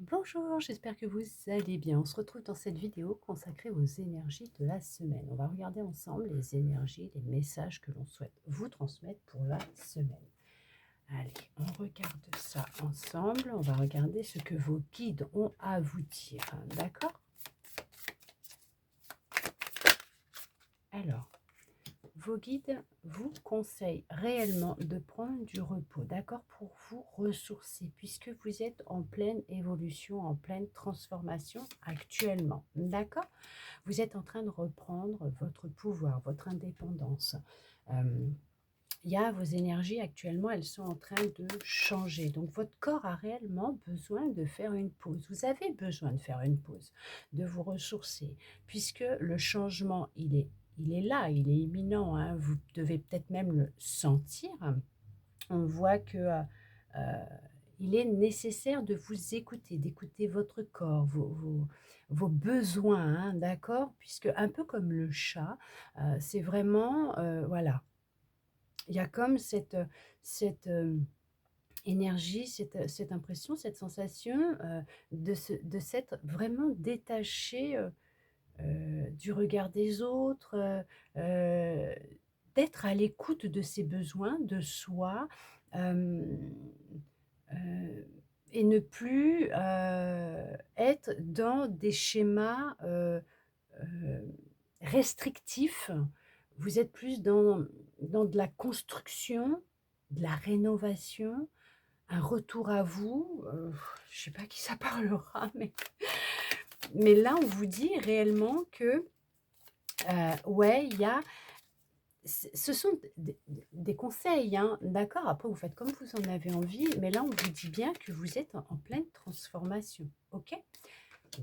Bonjour, j'espère que vous allez bien. On se retrouve dans cette vidéo consacrée aux énergies de la semaine. On va regarder ensemble les énergies, les messages que l'on souhaite vous transmettre pour la semaine. Allez, on regarde ça ensemble. On va regarder ce que vos guides ont à vous dire. D'accord? Alors, vos guides vous conseillent réellement de prendre du repos, d'accord, pour vous ressourcer, puisque vous êtes en pleine évolution, en pleine transformation actuellement, d'accord? Vous êtes en train de reprendre votre pouvoir, votre indépendance. Euh, il y a vos énergies actuellement, elles sont en train de changer. Donc, votre corps a réellement besoin de faire une pause. Vous avez besoin de faire une pause, de vous ressourcer, puisque le changement, il est là, il est imminent, hein. Vous devez peut-être même le sentir. On voit que il est nécessaire de vous écouter, d'écouter votre corps, vos besoins, hein, d'accord? Puisque un peu comme le chat, c'est vraiment, voilà, il y a comme cette énergie, cette impression, cette sensation, de s'être vraiment détaché, du regard des autres, d'être à l'écoute de ses besoins, de soi, hem, heu et ne plus, être dans des schémas, restrictifs. Vous êtes plus dans de la construction, de la rénovation, un retour à vous, je ne sais pas à qui ça parlera, mais là, on vous dit réellement que, ouais, il y a ce sont des conseils, hein, d'accord? Après, vous faites comme vous en avez envie, mais là, on vous dit bien que vous êtes en pleine transformation, OK?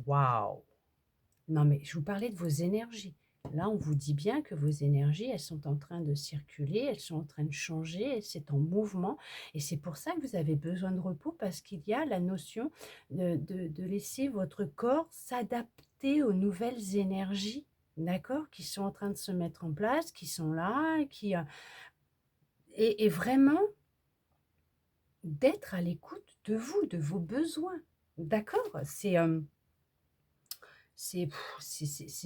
Waouh! Non, mais je vous parlais de vos énergies. Là, on vous dit bien que vos énergies, elles sont en train de circuler, elles sont en train de changer, c'est en mouvement et c'est pour ça que vous avez besoin de repos parce qu'il y a la notion de laisser votre corps s'adapter aux nouvelles énergies, d'accord? Qui sont en train de se mettre en place, qui sont là, et vraiment d'être à l'écoute de vous, de vos besoins, d'accord? C'est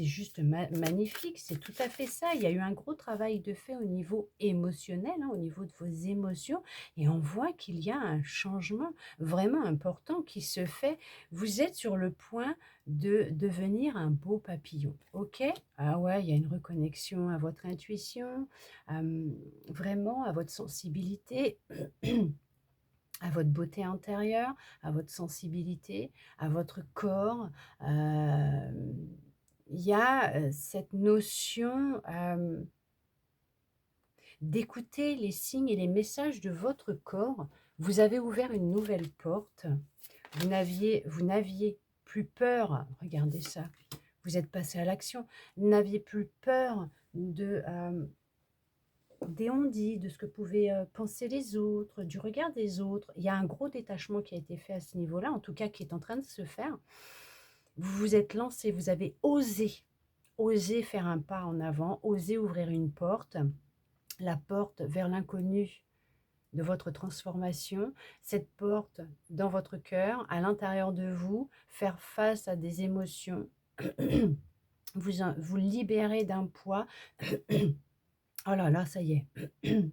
juste magnifique, c'est tout à fait ça. Il y a eu un gros travail de fait au niveau émotionnel, hein, au niveau de vos émotions et on voit qu'il y a un changement vraiment important qui se fait. Vous êtes sur le point de devenir un beau papillon, OK? Ah ouais, il y a une reconnexion à votre intuition, vraiment à votre sensibilité. À votre beauté intérieure, à votre sensibilité, à votre corps. Hem, il y a, cette notion, d'écouter les signes et les messages de votre corps. Vous avez ouvert une nouvelle porte. Vous n'aviez plus peur, regardez ça, vous êtes passé à l'action. Vous n'aviez plus peur des on-dit, de ce que pouvaient, penser les autres, du regard des autres. Il y a un gros détachement qui a été fait à ce niveau-là, en tout cas qui est en train de se faire. Vous vous êtes lancé, vous avez osé faire un pas en avant, osé ouvrir une porte, la porte vers l'inconnu de votre transformation, cette porte dans votre cœur, à l'intérieur de vous, faire face à des émotions, vous libérer d'un poids. Oh là là, ça y est,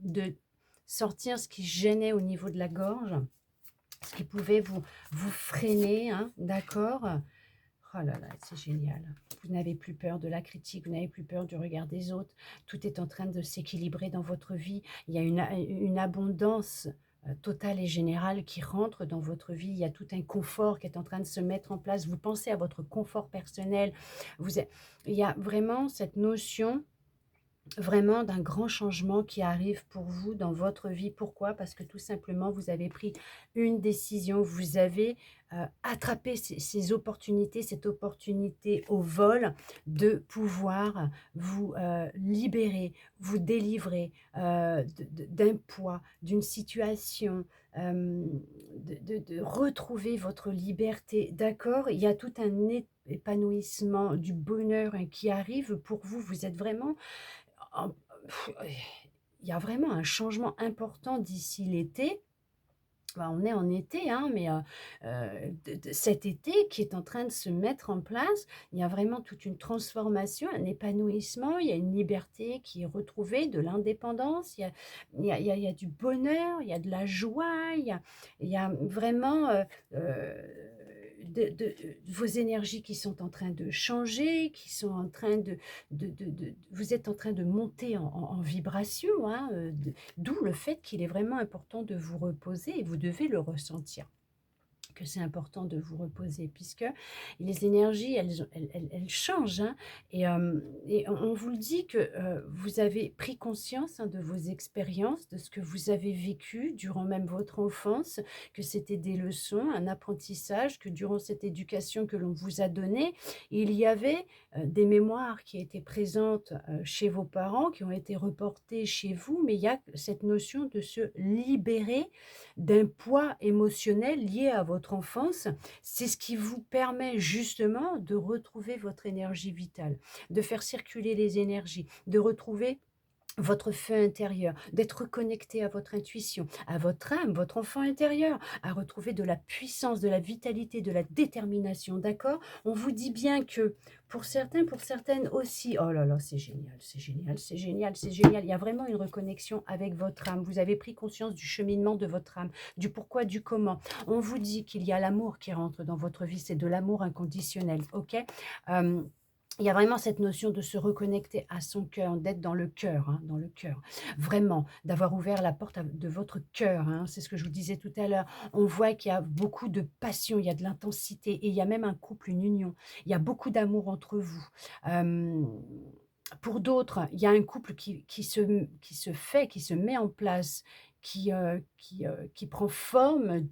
de sortir ce qui gênait au niveau de la gorge, ce qui pouvait vous freiner, hein, d'accord? Oh là là, c'est génial. Vous n'avez plus peur de la critique, vous n'avez plus peur du regard des autres. Tout est en train de s'équilibrer dans votre vie. Il y a une abondance, totale et générale qui rentre dans votre vie. Il y a tout un confort qui est en train de se mettre en place. Vous pensez à votre confort personnel. Vous êtes il y a vraiment cette notion vraiment d'un grand changement qui arrive pour vous dans votre vie. Pourquoi? Parce que tout simplement, vous avez pris une décision, vous avez, attrapé ces opportunités, cette opportunité au vol de pouvoir vous, libérer, vous délivrer, d'un poids, d'une situation, de retrouver votre liberté, d'accord? Il y a tout un épanouissement, du bonheur, hein, qui arrive pour vous. Vous êtes vraiment en il y a vraiment un changement important d'ici l'été bah, on est en été, hein, mais cet été qui est en train de se mettre en place, il y a vraiment toute une transformation, un épanouissement, il y a une liberté qui est retrouvée, de l'indépendance, il y a du bonheur, il y a de la joie, il y a vraiment, vos énergies qui sont en train de changer, qui sont en train vous êtes en train de monter en vibration, hein, d'où le fait qu'il est vraiment important de vous reposer et vous devez le ressentir que c'est important de vous reposer puisque les énergies, elles changent, hein, et on vous le dit que vous avez pris conscience, hein, de vos expériences, de ce que vous avez vécu durant même votre enfance, que c'était des leçons, un apprentissage, que durant cette éducation que l'on vous a donnée, il y avait des mémoires qui étaient présentes chez vos parents, qui ont été reportées chez vous, mais il y a cette notion de se libérer d'un poids émotionnel lié à votre enfance. C'est ce qui vous permet justement de retrouver votre énergie vitale, de faire circuler les énergies, de retrouver votre feu intérieur, d'être connecté à votre intuition, à votre âme, votre enfant intérieur, à retrouver de la puissance, de la vitalité, de la détermination, d'accord? On vous dit bien que pour certains, pour certaines aussi, oh là là, c'est génial, c'est génial, c'est génial, c'est génial. Il y a vraiment une reconnexion avec votre âme. Vous avez pris conscience du cheminement de votre âme, du pourquoi, du comment. On vous dit qu'il y a l'amour qui rentre dans votre vie, c'est de l'amour inconditionnel, ok? Euh, il y a vraiment cette notion de se reconnecter à son cœur, d'être dans le cœur, hein, dans le cœur. Vraiment, d'avoir ouvert la porte de votre cœur, hein, c'est ce que je vous disais tout à l'heure. On voit qu'il y a beaucoup de passion, il y a de l'intensité et il y a même un couple, une union. Il y a beaucoup d'amour entre vous. Euh, pour d'autres, il y a un couple qui se fait, qui se met en place, qui prend forme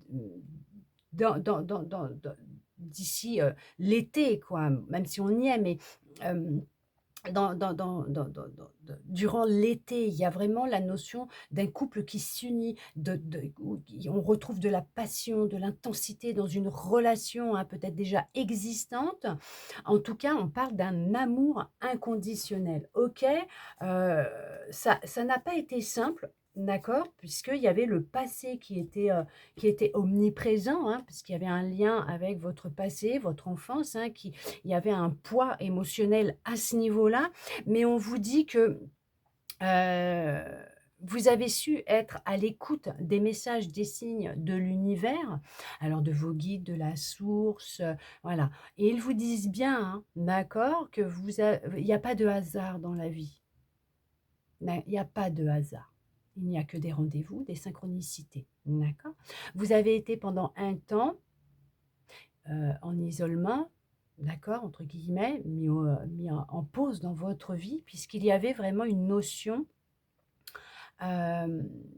d'ici l'été, quoi, même si on y est, mais durant l'été, il y a vraiment la notion d'un couple qui s'unit, où on retrouve de la passion, de l'intensité dans une relation, hein, peut-être déjà existante. En tout cas, on parle d'un amour inconditionnel. Ok. Ça n'a pas été simple. D'accord, puisqu'il y avait le passé qui était omniprésent, hein, puisqu'il y avait un lien avec votre passé, votre enfance, hein, il y avait un poids émotionnel à ce niveau-là, mais on vous dit que vous avez su être à l'écoute des messages, des signes de l'univers, alors de vos guides, de la source, voilà. Et ils vous disent bien, hein, d'accord, que il n'y a pas de hasard dans la vie. Il n'y a pas de hasard. Il n'y a que des rendez-vous, des synchronicités. D'accord? Vous avez été pendant un temps en isolement, d'accord, entre guillemets, mis en pause dans votre vie, puisqu'il y avait vraiment une notion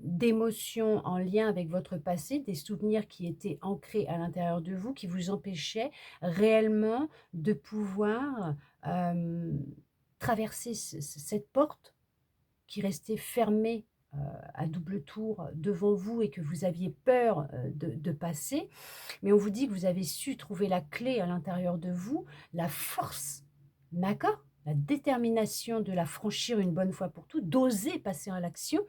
d'émotion en lien avec votre passé, des souvenirs qui étaient ancrés à l'intérieur de vous, qui vous empêchaient réellement de pouvoir euh, traverser cette porte qui restait fermée à double tour devant vous et que vous aviez peur de passer. Mais on vous dit que vous avez su trouver la clé à l'intérieur de vous, la force, d'accord? La détermination de la franchir une bonne fois pour toutes, d'oser passer à l'action.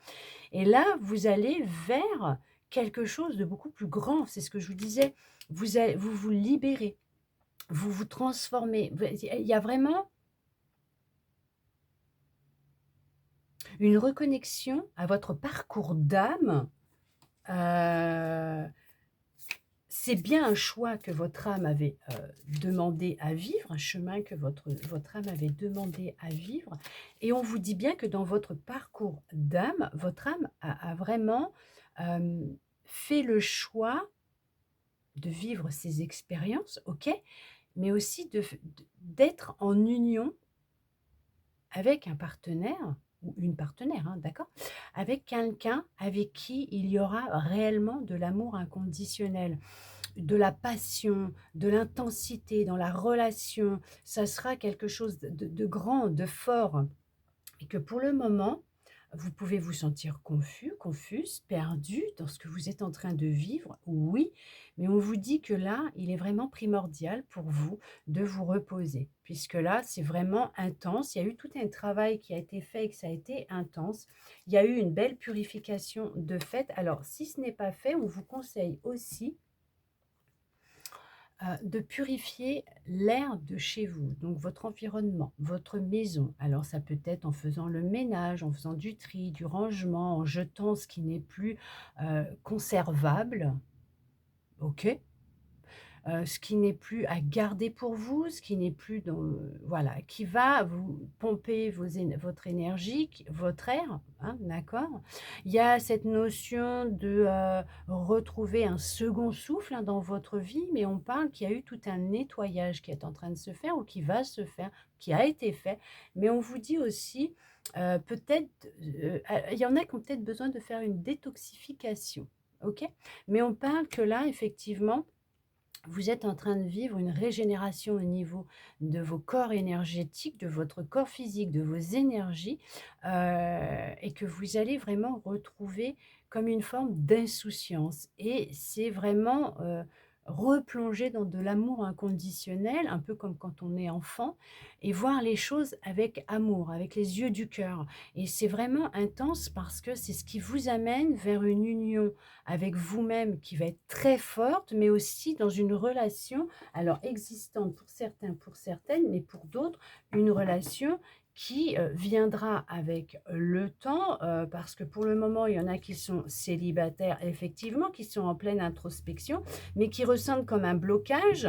Et là, vous allez vers quelque chose de beaucoup plus grand. C'est ce que je vous disais. Vous vous libérez, vous vous transformez. Il y a vraiment une reconnexion à votre parcours d'âme. Euh, c'est bien un choix que votre âme avait demandé à vivre, un chemin que votre âme avait demandé à vivre. Et on vous dit bien que dans votre parcours d'âme, votre âme a vraiment euh, fait le choix de vivre ces expériences, ok, mais aussi d'être en union avec un partenaire ou une partenaire, hein, d'accord, avec quelqu'un avec qui il y aura réellement de l'amour inconditionnel, de la passion, de l'intensité dans la relation. Ça sera quelque chose de grand, de fort. Et que pour le moment, Vous pouvez vous sentir confus, confuse, perdu dans ce que vous êtes en train de vivre, oui, mais on vous dit que là, il est vraiment primordial pour vous de vous reposer, puisque là, c'est vraiment intense. Il y a eu tout un travail qui a été fait et que ça a été intense. Il y a eu une belle purification de fait. Alors, si ce n'est pas fait, on vous conseille aussi de purifier l'air de chez vous, donc votre environnement, votre maison. Alors ça peut être en faisant le ménage, en faisant du tri, du rangement, en jetant ce qui n'est plus, conservable, OK? Ce qui n'est plus à garder pour vous, ce qui n'est plus dans, voilà, qui va vous pomper votre énergie, votre air, hein, d'accord? Il y a cette notion de, retrouver un second souffle, hein, dans votre vie, mais on parle qu'il y a eu tout un nettoyage qui est en train de se faire ou qui va se faire, qui a été fait. Mais on vous dit aussi, peut-être, il y en a qui ont peut-être besoin de faire une détoxification, OK? Mais on parle que là, effectivement, vous êtes en train de vivre une régénération au niveau de vos corps énergétiques, de votre corps physique, de vos énergies, et que vous allez vraiment retrouver comme une forme d'insouciance. Et c'est vraiment replonger dans de l'amour inconditionnel, un peu comme quand on est enfant, et voir les choses avec amour, avec les yeux du cœur. Et c'est vraiment intense parce que c'est ce qui vous amène vers une union avec vous-même qui va être très forte, mais aussi dans une relation, alors existante pour certains, pour certaines, mais pour d'autres, une relation qui viendra avec le temps, parce que pour le moment, il y en a qui sont célibataires, effectivement, qui sont en pleine introspection, mais qui ressentent comme un blocage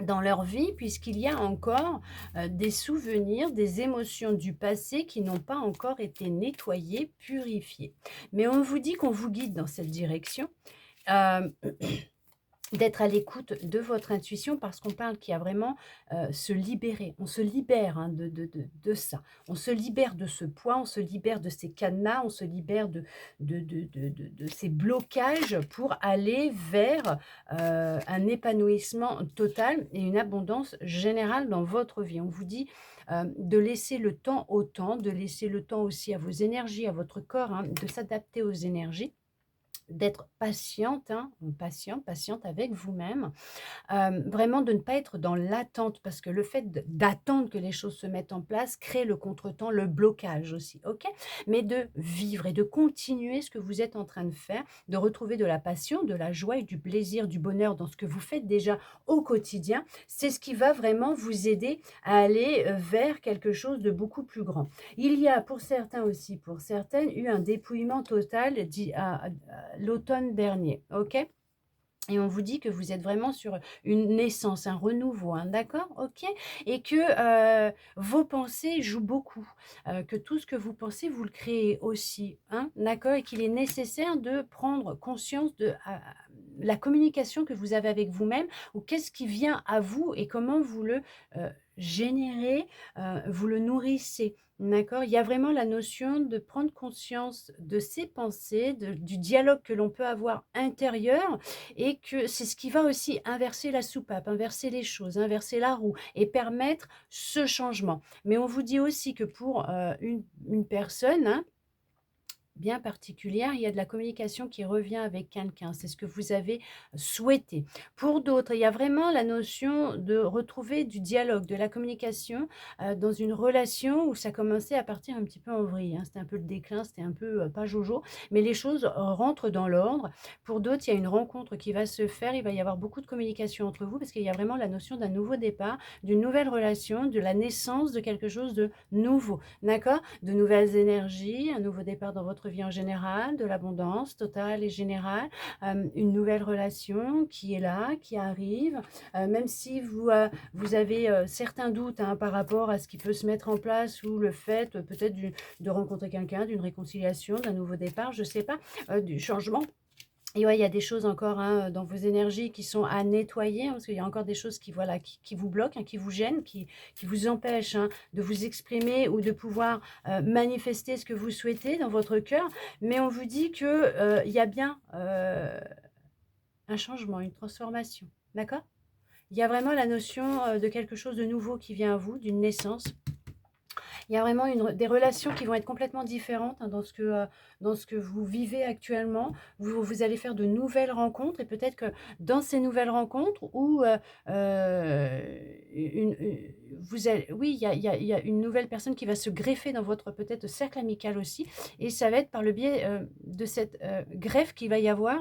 dans leur vie, puisqu'il y a encore des souvenirs, des émotions du passé qui n'ont pas encore été nettoyées, purifiées. Mais on vous dit qu'on vous guide dans cette direction. Euh, D'être à l'écoute de votre intuition parce qu'on parle qu'il y a vraiment se libérer. On se libère, hein, de ça. On se libère de ce poids, on se libère de ces cadenas, on se libère de ces blocages pour aller vers un épanouissement total et une abondance générale dans votre vie. On vous dit de laisser le temps au temps, de laisser le temps aussi à vos énergies, à votre corps, hein, de s'adapter aux énergies, d'être patiente, hein, patiente avec vous-même, vraiment de ne pas être dans l'attente parce que le fait d'attendre que les choses se mettent en place crée le contretemps, le blocage aussi, OK? Mais de vivre et de continuer ce que vous êtes en train de faire, de retrouver de la passion, de la joie et du plaisir, du bonheur dans ce que vous faites déjà au quotidien. C'est ce qui va vraiment vous aider à aller, vers quelque chose de beaucoup plus grand. Il y a pour certains aussi, pour certaines, eu un dépouillement total à l'automne dernier, OK? Et on vous dit que vous êtes vraiment sur une naissance, un renouveau, hein, d'accord? OK? Et que, vos pensées jouent beaucoup, que tout ce que vous pensez, vous le créez aussi, hein, d'accord? Et qu'il est nécessaire de prendre conscience de, la communication que vous avez avec vous-même ou qu'est-ce qui vient à vous et comment vous le, générez, vous le nourrissez, d'accord? Il y a vraiment la notion de prendre conscience de ses pensées, du dialogue que l'on peut avoir intérieur et que c'est ce qui va aussi inverser la soupape, inverser les choses, inverser la roue et permettre ce changement. Mais on vous dit aussi que pour une personne, hein, bien particulière, il y a de la communication qui revient avec quelqu'un, c'est ce que vous avez souhaité. Pour d'autres, il y a vraiment la notion de retrouver du dialogue, de la communication, dans une relation où ça commençait à partir un petit peu en vrille, hein. C'était un peu le déclin, c'était un peu, pas jojo, mais les choses rentrent dans l'ordre. Pour d'autres, il y a une rencontre qui va se faire, il va y avoir beaucoup de communication entre vous parce qu'il y a vraiment la notion d'un nouveau départ, d'une nouvelle relation, de la naissance de quelque chose de nouveau, d'accord? De nouvelles énergies, un nouveau départ dans votre vie en général, de l'abondance totale et générale, une nouvelle relation qui est là, qui arrive, même si vous avez certains doutes, hein, par rapport à ce qui peut se mettre en place ou le fait peut-être de rencontrer quelqu'un, d'une réconciliation, d'un nouveau départ, je ne sais pas, du changement. Et ouais, il y a des choses encore, hein, dans vos énergies qui sont à nettoyer, hein, parce qu'il y a encore des choses qui, voilà, qui vous bloquent, hein, qui vous gênent, qui vous empêchent, hein, de vous exprimer ou de pouvoir manifester ce que vous souhaitez dans votre cœur. Mais on vous dit que il y a bien un changement, une transformation. D'accord? Il y a vraiment la notion de quelque chose de nouveau qui vient à vous, d'une naissance. Il y a vraiment des relations qui vont être complètement différentes hein, dans ce que vous vivez actuellement. Vous allez faire de nouvelles rencontres et peut-être que dans ces nouvelles rencontres où vous allez, oui, il y a une nouvelle personne qui va se greffer dans votre peut-être cercle amical aussi. Et ça va être par le biais de cette greffe qu'il va y avoir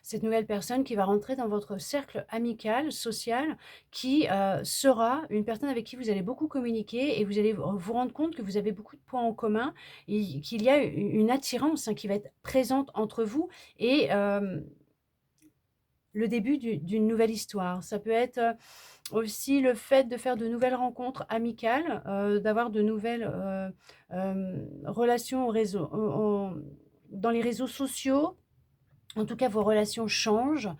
cette nouvelle personne qui va rentrer dans votre cercle amical, social, qui sera une personne avec qui vous allez beaucoup communiquer et vous allez vous rendre compte que vous avez beaucoup de points en commun et qu'il y a une attirance hein, qui va être présente entre vous et le début d'une nouvelle histoire. Ça peut être aussi le fait de faire de nouvelles rencontres amicales, d'avoir de nouvelles relations au réseau, dans les réseaux sociaux. En tout cas, vos relations changent,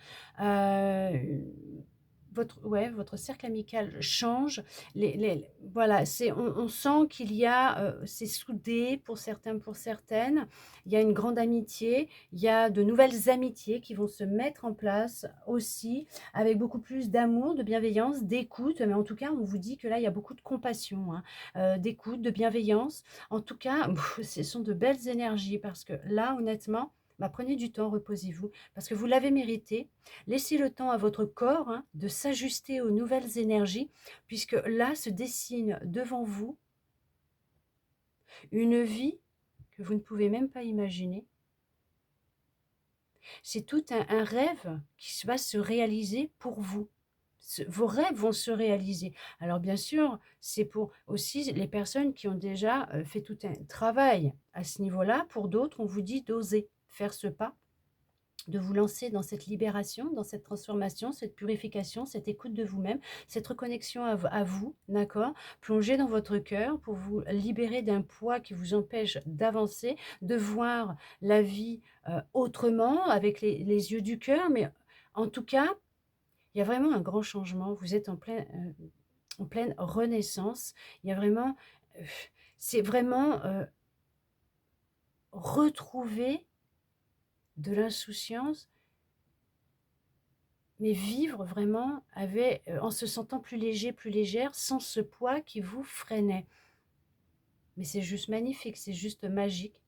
votre cercle amical change. Voilà, on sent qu'il y a, c'est soudé pour certains, pour certaines. Il y a une grande amitié, il y a de nouvelles amitiés qui vont se mettre en place aussi, avec beaucoup plus d'amour, de bienveillance, d'écoute. Mais en tout cas, on vous dit que là, il y a beaucoup de compassion, hein, d'écoute, de bienveillance. En tout cas, ce sont de belles énergies parce que là, honnêtement, bah, prenez du temps, reposez-vous, parce que vous l'avez mérité. Laissez le temps à votre corps hein, de s'ajuster aux nouvelles énergies, puisque là se dessine devant vous une vie que vous ne pouvez même pas imaginer. C'est tout un rêve qui va se réaliser pour vous. Vos rêves vont se réaliser. Alors bien sûr, c'est pour aussi les personnes qui ont déjà fait tout un travail à ce niveau-là. Pour d'autres, on vous dit d'oser faire ce pas, de vous lancer dans cette libération, dans cette transformation, cette purification, cette écoute de vous-même, cette reconnexion à vous, d'accord? Plongez dans votre cœur pour vous libérer d'un poids qui vous empêche d'avancer, de voir la vie autrement, avec les yeux du cœur, mais en tout cas, il y a vraiment un grand changement. Vous êtes en pleine renaissance. Il y a vraiment, euh, c'est vraiment retrouver de l'insouciance, mais vivre vraiment avec, en se sentant plus léger, plus légère, sans ce poids qui vous freinait. Mais c'est juste magnifique, c'est juste magique.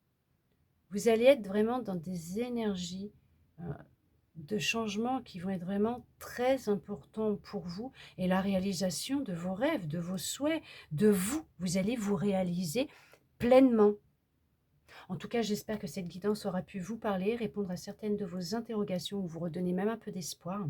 Vous allez être vraiment dans des énergies de changement qui vont être vraiment très importants pour vous et la réalisation de vos rêves, de vos souhaits, de vous. Vous allez vous réaliser pleinement. En tout cas, j'espère que cette guidance aura pu vous parler, répondre à certaines de vos interrogations ou vous redonner même un peu d'espoir.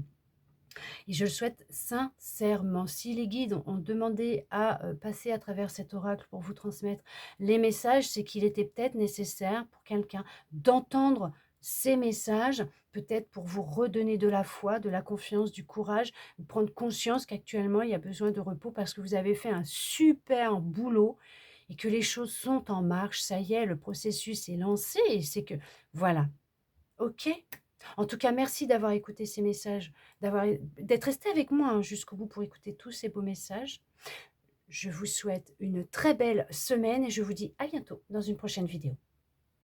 Et je le souhaite sincèrement. Si les guides ont demandé à passer à travers cet oracle pour vous transmettre les messages, c'est qu'il était peut-être nécessaire pour quelqu'un d'entendre ces messages, peut-être pour vous redonner de la foi, de la confiance, du courage, prendre conscience qu'actuellement, il y a besoin de repos parce que vous avez fait un super boulot et que les choses sont en marche. Ça y est, le processus est lancé et c'est que, voilà, ok. En tout cas, merci d'avoir écouté ces messages, d'être resté avec moi hein, jusqu'au bout pour écouter tous ces beaux messages. Je vous souhaite une très belle semaine et je vous dis à bientôt dans une prochaine vidéo.